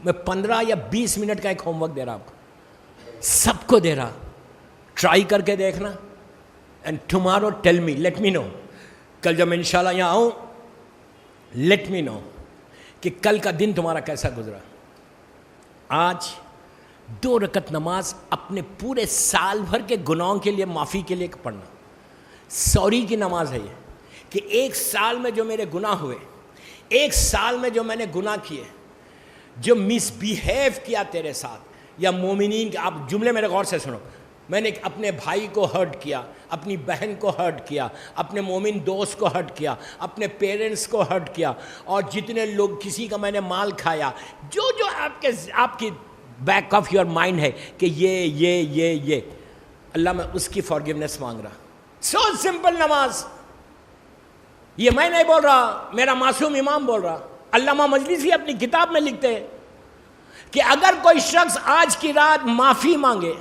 میں 15 یا 20 منٹ کا ایک ہوم ورک دے رہا آپ کو, سب کو دے رہا, ٹرائی کر کے دیکھنا, and tomorrow tell me, let me know, کل جب میں انشاءاللہ یہاں آؤں لیٹ می نو کہ کل کا دن تمہارا کیسا گزرا. آج 2 رکعت نماز اپنے پورے سال بھر کے گناہوں کے لیے معافی کے لیے پڑھنا. سوری کی نماز ہے یہ, کہ ایک سال میں جو میرے گناہ ہوئے, ایک سال میں جو میں نے گناہ کیے, جو مس بیہیو کیا تیرے ساتھ, یا مومنین کے, آپ جملے میرے غور سے سنو, میں نے اپنے بھائی کو ہرٹ کیا, اپنی بہن کو ہرٹ کیا, اپنے مومن دوست کو ہرٹ کیا, اپنے پیرنٹس کو ہرٹ کیا, اور جتنے لوگ, کسی کا میں نے مال کھایا, جو آپ کی بیک آف یور مائنڈ ہے کہ یہ اللہ میں اس کی فارگیونیس مانگ رہا. سو سمپل نماز. یہ میں نہیں بول رہا, میرا معصوم امام بول رہا. علامہ مجلسی اپنی کتاب میں لکھتے ہیں کہ اگر کوئی شخص آج کی رات معافی مانگے,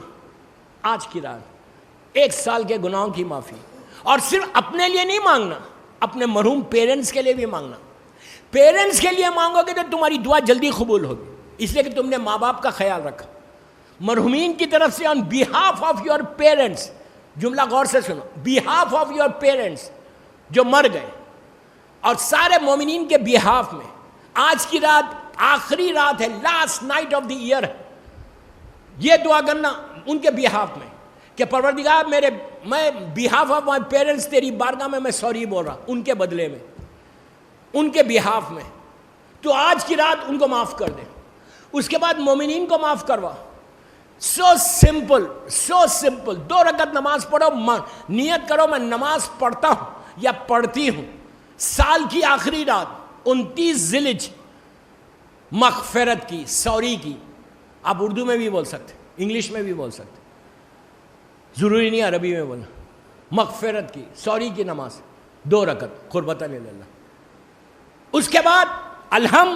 آج کی رات 1 سال کے گناہوں کی معافی, اور صرف اپنے لیے نہیں مانگنا, اپنے مرحوم پیرنٹس کے لیے بھی مانگنا. پیرنٹس کے لیے مانگو گے تو تمہاری دعا جلدی قبول ہوگی, اس لیے کہ تم نے ماں باپ کا خیال رکھا. مرحومین کی طرف سے, آن بیہاف آف یور پیرنٹس, جملہ غور سے سنو, بیہاف آف یور پیرنٹس جو مر گئے, اور سارے مومنین کے بیہاف میں آج کی رات آخری رات ہے, last night of the year, یہ دعا کرنا ان کے بیہاف میں کہ پروردگار میں بیہاف آف مائی پیرنٹس تیری بارگاہ میں سوری بول رہا, ان کے بدلے میں, ان کے بیہاف میں, تو آج کی رات ان کو معاف کر دے. اس کے بعد مومنین کو معاف کروا. So simple, so simple. 2 رکعت نماز پڑھو, نیت کرو میں نماز پڑھتا ہوں یا پڑھتی ہوں, سال کی آخری رات 29 ذی-الحجہ, مغفرت کی, سوری کی. آپ اردو میں بھی بول سکتے, انگلش میں بھی بول سکتے, ضروری نہیں عربی میں بولنا. مغفرت کی, سوری کی نماز 2 رکعت قربۃ اللہ. اس کے بعد الحم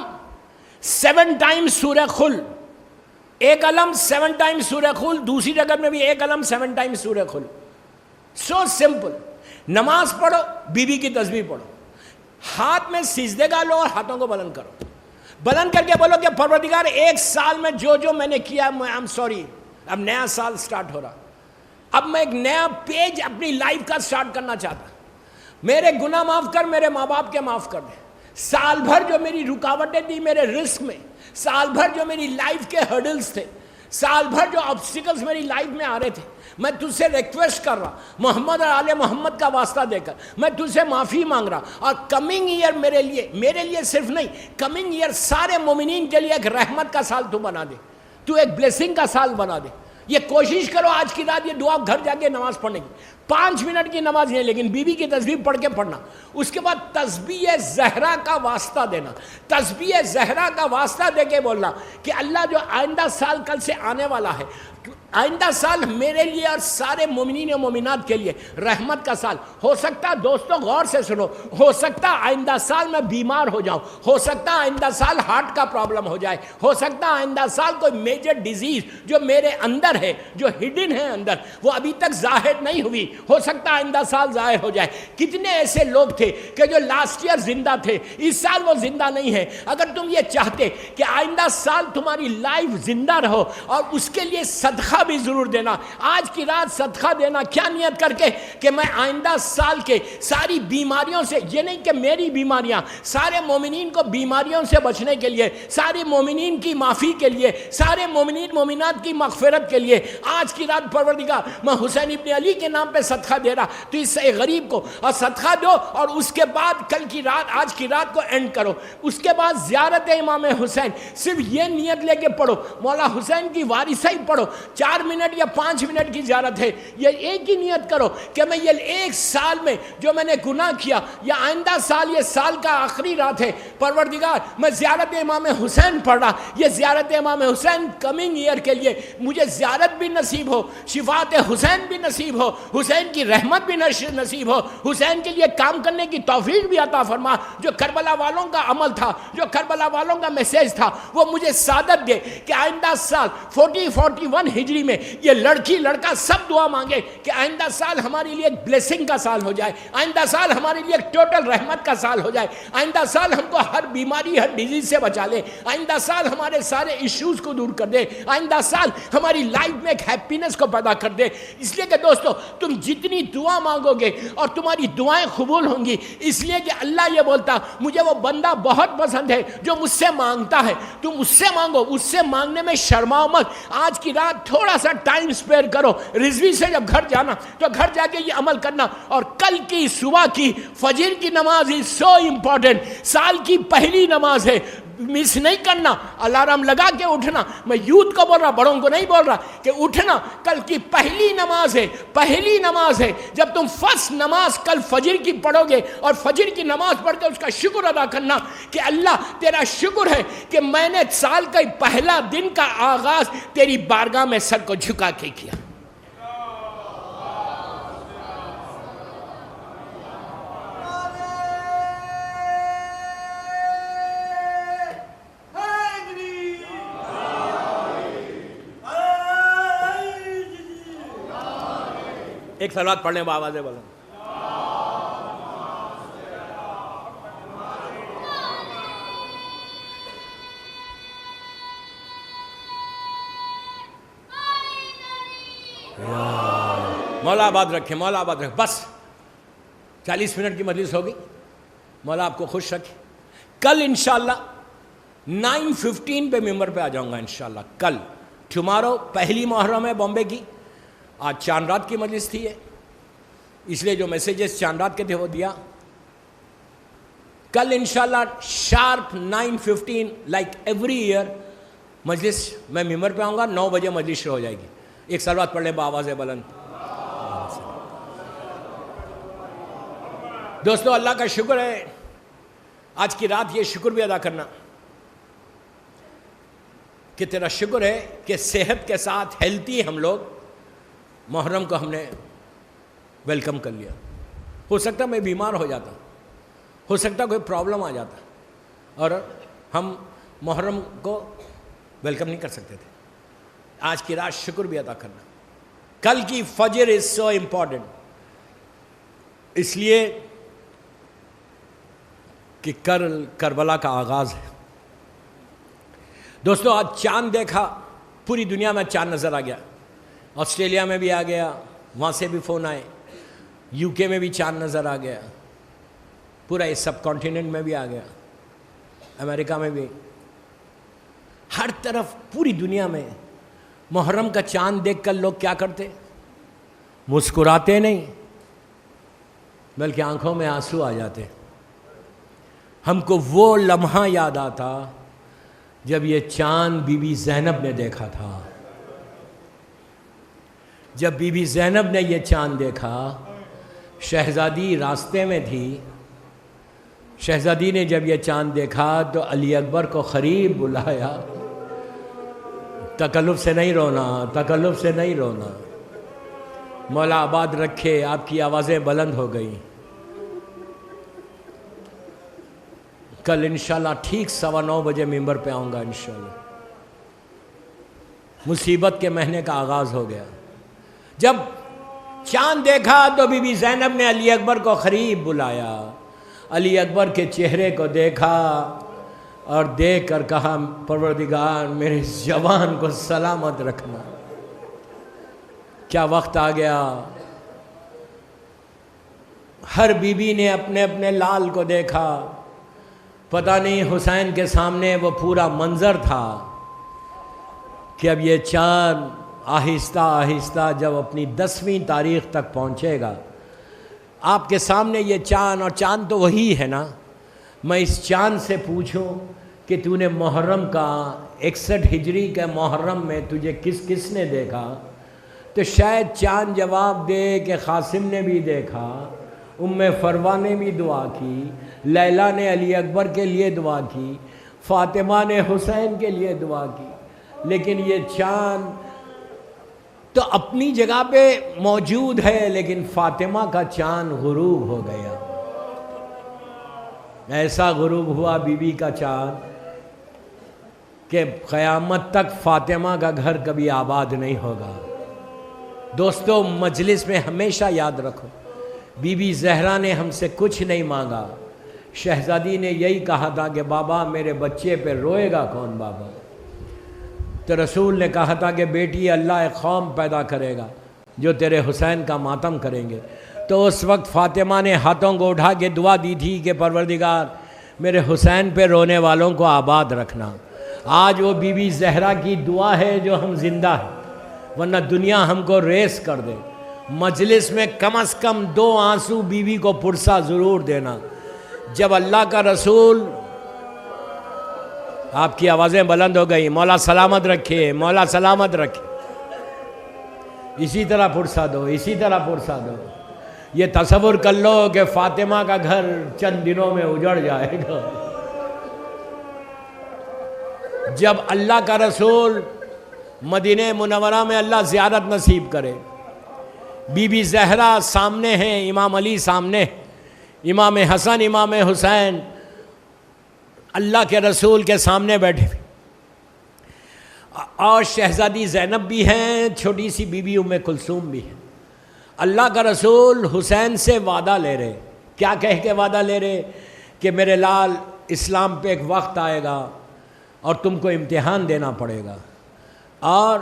7 ٹائم سورہ خل, ایک علم 7 ٹائم سورہ خل, دوسری رکعت میں بھی ایک علم 7 ٹائم سورہ خل. So simple. نماز پڑھو, بی کی تسبیح پڑھو, ہاتھ میں سجدے کا لو اور ہاتھوں کو بلند کرو, بلند کر کے بولو کہ پروردگار 1 سال میں جو میں نے کیا, میں آئی ایم سوری. اب نیا سال سٹارٹ ہو رہا, اب میں ایک نیا پیج اپنی لائف کا سٹارٹ کرنا چاہتا. میرے گناہ معاف کر, میرے ماں باپ کے معاف کر دے. سال بھر جو میری رکاوٹیں تھی میرے رزق میں, سال بھر جو میری لائف کے ہرڈلز تھے, سال بھر جو آبسٹیکلز میری لائف میں آ رہے تھے, میں تجھ سے ریکویسٹ کر رہا, محمد اور آل محمد کا واسطہ دے کر میں تجھ سے معافی مانگ رہا. اور کمنگ ایئر میرے لیے صرف نہیں, کمنگ ایئر سارے مومنین کے لیے ایک رحمت کا سال تو بنا دے, تو ایک بلیسنگ کا سال بنا دے. یہ کوشش کرو آج کی رات یہ دعا گھر جا کے نماز پڑھنے کی. 5 منٹ کی نماز نہیں, لیکن بی کی تسبیح پڑھ کے پڑھنا. اس کے بعد تسبیح زہرا کا واسطہ دینا, تسبیح زہرا کا واسطہ دے کے بولنا کہ اللہ جو آئندہ سال کل سے آنے والا ہے, آئندہ سال میرے لیے اور سارے مومنین و مومنات کے لیے رحمت کا سال ہو سکتا. دوستوں غور سے سنو, ہو سکتا آئندہ سال میں بیمار ہو جاؤں, ہو سکتا آئندہ سال ہارٹ کا پرابلم ہو جائے, ہو سکتا آئندہ سال کوئی میجر ڈیزیز جو میرے اندر ہے, جو ہڈن ہے اندر, وہ ابھی تک ظاہر نہیں ہوئی, ہو سکتا آئندہ سال ظاہر ہو جائے. کتنے ایسے لوگ تھے کہ جو لاسٹ ایئر زندہ تھے, اس سال وہ زندہ نہیں ہے. اگر تم یہ چاہتے کہ آئندہ سال تمہاری لائف زندہ رہو, اور اس کے لیے صدقہ بھی ضرور دینا. آج کی رات صدقہ دینا, کیا نیت کر کے کہ میں آئندہ سال کے ساری بیماریوں سے, یہ نہیں کہ میری بیماریاں, سارے مومنین کو بیماریوں سے بچنے کے لیے, سارے مومنین کی معافی کے لیے, سارے مومنین مومنات کی مغفرت کے لیے آج کی رات پروردگار میں حسین ابن علی کے نام پہ صدقہ دے رہا. تو اس سے غریب کو اور صدقہ دو, اور اس کے بعد کل کی رات, آج کی رات کو اینڈ کرو. اس کے بعد زیارت امام حسین, صرف یہ نیت لے کے پڑھو, مولا حسین کی وارثائی پڑھو. 4 منٹ یا 5 منٹ کی زیارت ہے, یہ ایک ہی نیت کرو کہ میں یہ 1 سال میں جو میں نے گناہ کیا, یا آئندہ سال یہ سال کا آخری رات ہے, پروردگار میں زیارت امام حسین پڑھ رہا. یہ زیارت امام حسین کمنگ ایئر کے لیے مجھے زیارت بھی نصیب ہو, شفاعت حسین بھی نصیب ہو, حسین کی رحمت بھی نصیب ہو, حسین کے لیے کام کرنے کی توفیق بھی عطا فرما. جو کربلا والوں کا عمل تھا, جو کربلا والوں کا میسیج تھا, وہ مجھے سعادت دے کہ آئندہ سال 4041 ہجری فیملی میں یہ لڑکی لڑکا سب دعا مانگے کہ آئندہ سال ہمارے لیے ایک بلیسنگ کا سال ہو جائے, آئندہ سال ہمارے لیے ایک ٹوٹل رحمت کا سال ہو جائے, آئندہ سال ہم کو ہر بیماری ہر ڈیزیز سے بچا لے, آئندہ سال ہمارے سارے ایشوز کو دور کر دے, آئندہ سال ہماری لائف میں ایک ہیپینس کو پیدا کر دے. اس لیے کہ دوستو تم جتنی دعا مانگو گے اور تمہاری دعائیں قبول ہوں گی, اس لیے کہ اللہ یہ بولتا مجھے وہ بندہ بہت پسند ہے جو مجھ سے مانگتا ہے. تم اس سے مانگو, اس سے مانگنے میں شرماؤ مت. آج کی رات تھوڑا سا ٹائم اسپیئر کرو, رضوی سے جب گھر جانا تو گھر جا کے یہ عمل کرنا. اور کل کی صبح کی فجر کی نماز از سو امپورٹنٹ, سال کی پہلی نماز ہے, مس نہیں کرنا. الارم لگا کے اٹھنا, میں یوتھ کو بول رہا, بڑوں کو نہیں بول رہا, کہ اٹھنا. کل کی پہلی نماز ہے, پہلی نماز ہے. جب تم فرسٹ نماز کل فجر کی پڑھو گے اور فجر کی نماز پڑھ کے اس کا شکر ادا کرنا کہ اللہ تیرا شکر ہے کہ میں نے سال کا پہلا دن کا آغاز تیری بارگاہ میں سر کو جھکا کے کیا. ایک صلوات پڑھ لیں بآواز بلند. مولا آباد رکھے, مولا آباد رکھے. بس 40 منٹ کی مجلس ہوگی, مولا آپ کو خوش رکھے. کل انشاءاللہ 9:15 پہ ممبر پہ آ جاؤں گا انشاءاللہ. کل ٹمارو پہلی محرم ہے بامبے کی, آج چاند رات کی مجلس تھی ہے, اس لیے جو میسیجز چاند رات کے تھے وہ دیا. کل انشاءاللہ شارپ 9:15 لائک ایوری ایئر مجلس میں ممبر پہ آؤں گا. 9 بجے مجلس شروع ہو جائے گی. ایک صلوات پڑھ لیں بآواز بلند. دوستو اللہ کا شکر ہے, آج کی رات یہ شکر بھی ادا کرنا کہ تیرا شکر ہے کہ صحت کے ساتھ ہیلتھی ہم لوگ محرم کو ہم نے ویلکم کر لیا. ہو سکتا میں بیمار ہو جاتا, ہو سکتا کوئی پرابلم آ جاتا اور ہم محرم کو ویلکم نہیں کر سکتے تھے. آج کی رات شکر بھی ادا کرنا. کل کی فجر از سو امپورٹنٹ, اس لیے کہ کربلا کا آغاز ہے. دوستو آج چاند دیکھا, پوری دنیا میں چاند نظر آ گیا. آسٹریلیا میں بھی آ گیا, وہاں سے بھی فون آئے. یو کے میں بھی چاند نظر آ گیا, پورا اس سب کانٹیننٹ میں بھی آ گیا, امریکہ میں بھی, ہر طرف پوری دنیا میں. محرم کا چاند دیکھ کر لوگ کیا کرتے, مسکراتے نہیں بلکہ آنکھوں میں آنسو آ جاتے. ہم کو وہ لمحہ یاد آتا جب یہ چاند بی بی زینب نے دیکھا تھا. جب بی بی زینب نے یہ چاند دیکھا, شہزادی راستے میں تھی, شہزادی نے جب یہ چاند دیکھا تو علی اکبر کو قریب بلایا. تکلف سے نہیں رونا, تکلف سے نہیں رونا. مولا آباد رکھے, آپ کی آوازیں بلند ہو گئیں. کل انشاءاللہ ٹھیک 9:15 بجے ممبر پہ آؤں گا انشاءاللہ. مصیبت کے مہینے کا آغاز ہو گیا. جب چاند دیکھا تو بی بی زینب نے علی اکبر کو قریب بلایا, علی اکبر کے چہرے کو دیکھا اور دیکھ کر کہا پروردگار میرے جوان کو سلامت رکھنا. کیا وقت آ گیا. ہر بیوی نے اپنے اپنے لال کو دیکھا. پتہ نہیں حسین کے سامنے وہ پورا منظر تھا کہ اب یہ چاند آہستہ آہستہ جب اپنی 10ویں تاریخ تک پہنچے گا, آپ کے سامنے یہ چاند, اور چاند تو وہی ہے نا. میں اس چاند سے پوچھوں کہ تو نے محرم کا 61 ہجری کے محرم میں تجھے کس کس نے دیکھا, تو شاید چاند جواب دے کہ قاسم نے بھی دیکھا, ام فروہ نے بھی دعا کی, لیلا نے علی اکبر کے لیے دعا کی, فاطمہ نے حسین کے لیے دعا کی. لیکن یہ چاند تو اپنی جگہ پہ موجود ہے, لیکن فاطمہ کا چاند غروب ہو گیا. ایسا غروب ہوا بی بی کا چاند کہ قیامت تک فاطمہ کا گھر کبھی آباد نہیں ہوگا۔ دوستو مجلس میں ہمیشہ یاد رکھو، بی بی زہرا نے ہم سے کچھ نہیں مانگا، شہزادی نے یہی کہا تھا کہ بابا میرے بچے پہ روئے گا کون بابا؟ تو رسول نے کہا تھا کہ بیٹی اللہ ایک قوم پیدا کرے گا جو تیرے حسین کا ماتم کریں گے۔ تو اس وقت فاطمہ نے ہاتھوں کو اٹھا کے دعا دی تھی کہ پروردگار میرے حسین پہ رونے والوں کو آباد رکھنا۔ آج وہ بی بی زہرا کی دعا ہے جو ہم زندہ ہیں، ورنہ دنیا ہم کو ریس کر دے۔ مجلس میں کم از کم 2 آنسو بی بی کو پرسا ضرور دینا۔ جب اللہ کا رسول، آپ کی آوازیں بلند ہو گئی، مولا سلامت رکھے، مولا سلامت رکھے، اسی طرح پرسا دو، اسی طرح پرسا دو۔ یہ تصور کر لو کہ فاطمہ کا گھر چند دنوں میں اجڑ جائے گا۔ جب اللہ کا رسول مدینہ منورہ میں اللہ زیارت نصیب کرے، بی بی زہرا سامنے ہیں، امام علی سامنے، امام حسن امام حسین اللہ کے رسول کے سامنے بیٹھے ہوئے، اور شہزادی زینب بھی ہیں، چھوٹی سی بی بی ام کلثوم بھی ہے۔ اللہ کا رسول حسین سے وعدہ لے رہے، کیا کہہ کے وعدہ لے رہے؟ کہ میرے لال اسلام پہ ایک وقت آئے گا اور تم کو امتحان دینا پڑے گا اور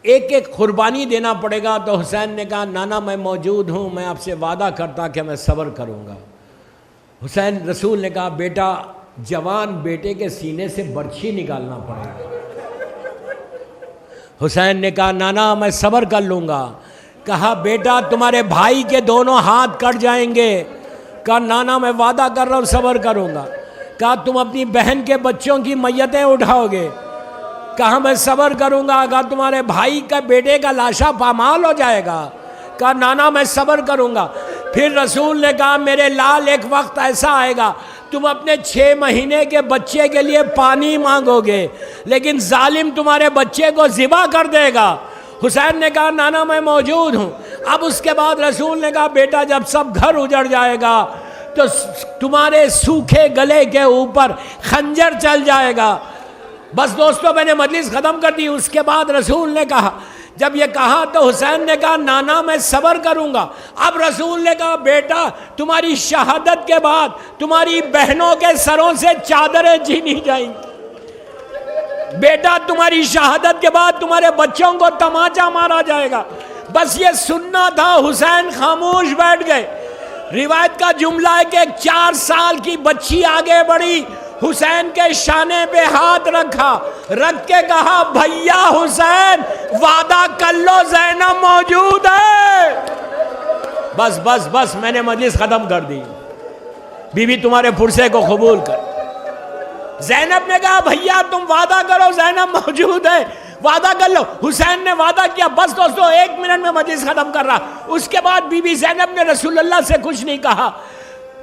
ایک ایک قربانی دینا پڑے گا۔ تو حسین نے کہا نانا میں موجود ہوں، میں آپ سے وعدہ کرتا کہ میں صبر کروں گا۔ حسین رسول نے کہا بیٹا جوان بیٹے کے سینے سے برچھی نکالنا پڑے گا۔ حسین نے کہا نانا میں صبر کر لوں گا۔ کہا بیٹا تمہارے بھائی کے دونوں ہاتھ کٹ جائیں گے۔ کہا نانا میں وعدہ کر رہا ہوں صبر کروں گا۔ کہا تم اپنی بہن کے بچوں کی میتیں اٹھاؤ گے۔ کہا میں صبر کروں گا۔ کہا تمہارے بھائی کا بیٹے کا لاشا پامال ہو جائے گا۔ کہا نانا میں صبر کروں گا۔ پھر رسول نے کہا میرے لال ایک وقت ایسا آئے گا تم اپنے 6 مہینے کے بچے کے لیے پانی مانگو گے لیکن ظالم تمہارے بچے کو ذبح کر دے گا۔ حسین نے کہا نانا میں موجود ہوں۔ اب اس کے بعد رسول نے کہا بیٹا جب سب گھر اجڑ جائے گا تو تمہارے سوکھے گلے کے اوپر خنجر چل جائے گا۔ بس دوستو میں نے مجلس ختم کر دی۔ اس کے بعد رسول نے کہا، جب یہ کہا تو حسین نے کہا نانا میں صبر کروں گا۔ اب رسول نے کہا بیٹا تمہاری شہادت کے بعد تمہاری بہنوں کے سروں سے چادریں چھینی جائیں گی۔ بیٹا تمہاری شہادت کے بعد تمہارے بچوں کو تماچا مارا جائے گا۔ بس یہ سننا تھا، حسین خاموش بیٹھ گئے۔ روایت کا جملہ ہے کہ 4 سال کی بچی آگے بڑھی، حسین کے شانے پہ ہاتھ رکھا، رکھ کے کہا بھیا حسین وعدہ کر لو زینب موجود ہے۔ بس بس بس میں نے مجلس ختم کر دی۔ بی بی تمہارے پرسے کو قبول کر۔ زینب نے کہا بھیا تم وعدہ کرو زینب موجود ہے، وعدہ کر لو۔ حسین نے وعدہ کیا۔ بس دوستو 1 منٹ میں مجلس ختم کر رہا۔ اس کے بعد بی بی زینب نے رسول اللہ سے کچھ نہیں کہا،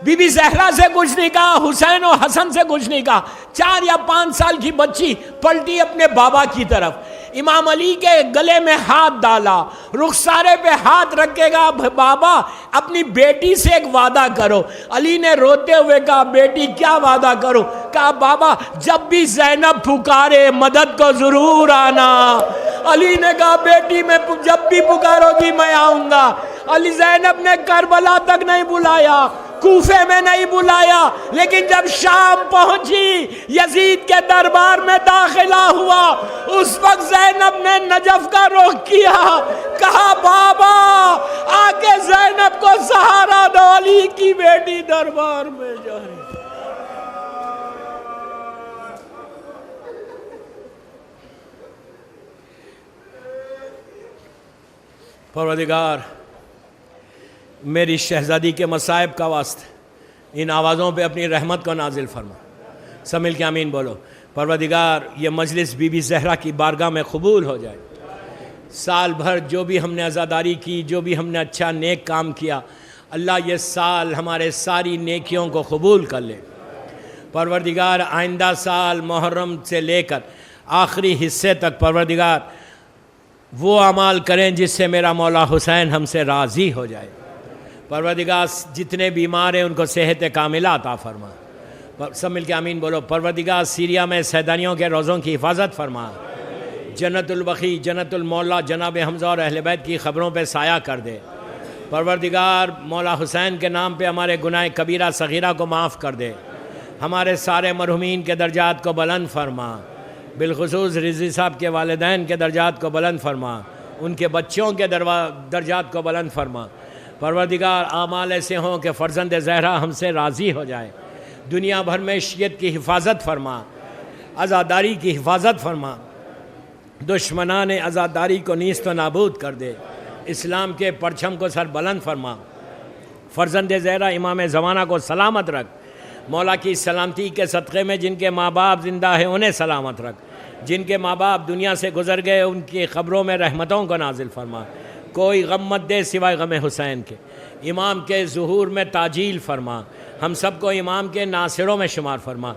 بی بی زہرا سے کچھ نہیں کہا، حسین و حسن سے کچھ نہیں کہا۔ 4 یا 5 سال کی بچی پلٹی اپنے بابا کی طرف، امام علی کے گلے میں ہاتھ ڈالا، رخسارے پہ ہاتھ رکھے گا بابا اپنی بیٹی سے ایک وعدہ کرو۔ علی نے روتے ہوئے کہا بیٹی کیا وعدہ کرو؟ کہا بابا جب بھی زینب پکارے مدد کو ضرور آنا۔ علی نے کہا بیٹی میں جب بھی پکارو گی میں آؤں گا۔ علی زینب نے کربلا تک نہیں بلایا، کوفے میں نہیں بلایا، لیکن جب شام پہنچی یزید کے دربار میں داخلہ ہوا، اس وقت زینب نے نجف کا رخ کیا، کہا بابا آکے زینب کو سہارا دو، علی کی بیٹی دربار میں جائے۔ پروردگار میری شہزادی کے مصائب کا واسطہ ان آوازوں پہ اپنی رحمت کو نازل فرما۔ سب مل کے آمین بولو۔ پروردگار یہ مجلس بی بی زہرا کی بارگاہ میں قبول ہو جائے۔ سال بھر جو بھی ہم نے عزاداری کی، جو بھی ہم نے اچھا نیک کام کیا، اللہ یہ سال ہمارے ساری نیکیوں کو قبول کر لے۔ پروردگار آئندہ سال محرم سے لے کر آخری حصے تک پروردگار وہ اعمال کریں جس سے میرا مولا حسین ہم سے راضی ہو جائے۔ پروردگار جتنے بیمار ہیں ان کو صحت کاملہ عطا فرما۔ سب مل کے آمین بولو. پروردگار سیریا میں سیدانیوں کے روزوں کی حفاظت فرما. جنت البقیع، جنت المولا جناب حمزہ اور اہل بیت کی خبروں پہ سایہ کر دے. پروردگار مولا حسین کے نام پہ ہمارے گناہ کبیرہ صغیرہ کو معاف کر دے. ہمارے سارے مرحومین کے درجات کو بلند فرما. بالخصوص رضوی صاحب کے والدین کے درجات کو بلند فرما. ان کے بچوں کے درجات کو بلند فرما. پروردگار اعمال ایسے ہوں کہ فرزند زہرا ہم سے راضی ہو جائے. دنیا بھر میں شیعت کی حفاظت فرما، عزاداری کی حفاظت فرما. دشمنان عزاداری کو نیست و نابود کر دے. اسلام کے پرچم کو سر بلند فرما. فرزند زہرا امام زمانہ کو سلامت رکھ. مولا کی سلامتی کے صدقے میں جن کے ماں باپ زندہ ہیں انہیں سلامت رکھ. جن کے ماں باپ دنیا سے گزر گئے ان کی قبروں میں رحمتوں کو نازل فرما. کوئی غم مت دے سوائے غم حسین کے. امام کے ظہور میں تعجیل فرما. ہم سب کو امام کے ناصروں میں شمار فرما.